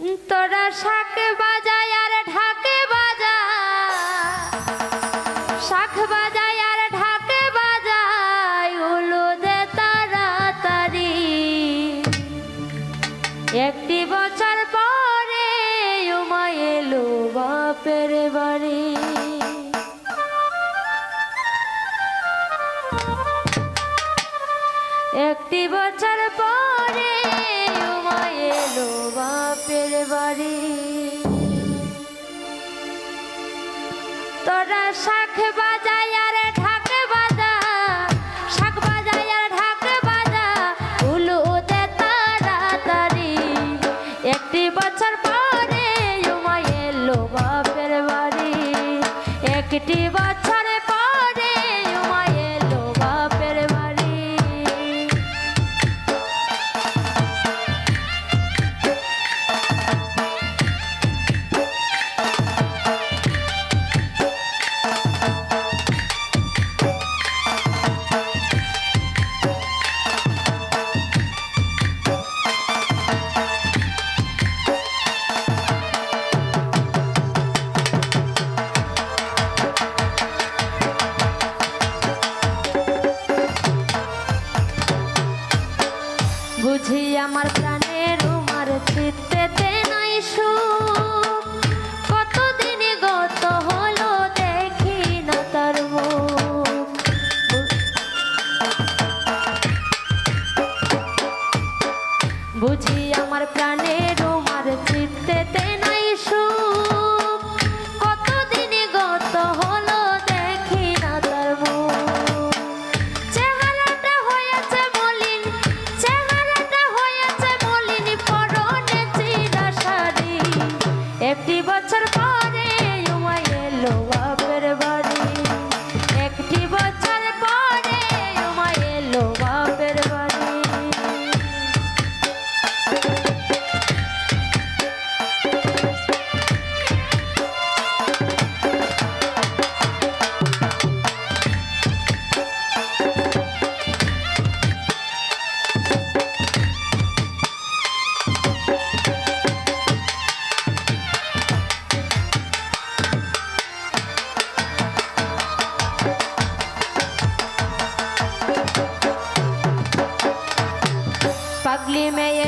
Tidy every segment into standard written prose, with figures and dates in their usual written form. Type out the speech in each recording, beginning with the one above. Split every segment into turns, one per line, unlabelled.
তোরা শাক বাজায় আর ঢাকে বাজা, শাক বাজায় আর ঢাকে বাজায়, উলু দে তাড়াতাড়ি। একটি বছর পরে উমা এলো বাপের বাড়ি। একটি বছর পরে উমা এলো বাপের বাড়ি। তোরা শাক বাজায় আর ঢাক বাজা, শাক বাজায় আর ঢাক বাজা, উলু দে তাড়াতাড়ি। একটি বছর পরে উমা এলো বাপের বাড়ি। একটি বছর পরে উমা এলো বাপের বাড়ি। বুঝি আমার প্রাণের উমার চিত্তেতে নাই সুখ, কতদিন গত হলো দেখি না তার মুখ। বুঝি আমার প্রাণের উমার চিত্তেতে নাই সুখ, কতদিন গত হলো দেখি না তার মুখ। চেহারাটা হয়েছে মলিন, চেহারাটা হয়েছে মলিন, পরনে চিরা শাড়ি। একটি বছর পরে উমা এলো বাপের বাড়ি। একটি বছর পরে উমা এলো বাপের বাড়ি। পাগলি মেয়ে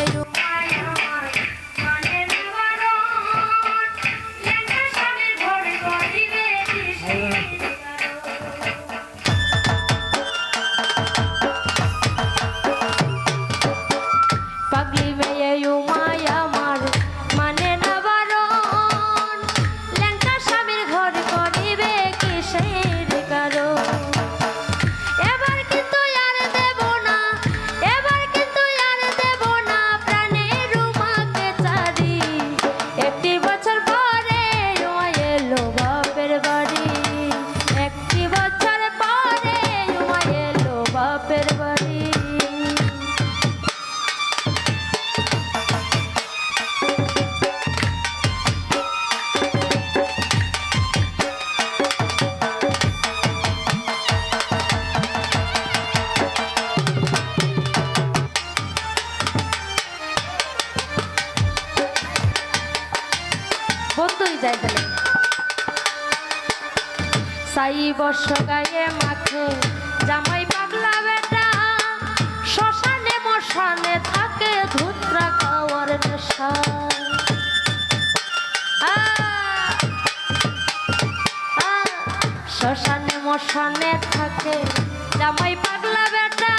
পাগলি মেয়ে উমায় আমার মানে না বারণ, ল্যাংটা স্বামীর ঘর করিবে কিসের কারণ। এবার কিন্তু আর দেব না, এবার কিন্তু আর দেব না প্রাণের উমাকে ছাড়ি। একটি বছর পরে উমা এলো বাপের বাড়ি। একটি বছর পরে উমা এলো বাপের বাড়ি। বন্ধুই যাই বলে সাই বর্ষ গায়ে মাখে জামাই পাগলা বেটা, শ্মশানে মশানে থাকে ধুতরা খাওয়ার নেশা। শ্মশানে মশানে থাকে জামাই পাগলা বেটা,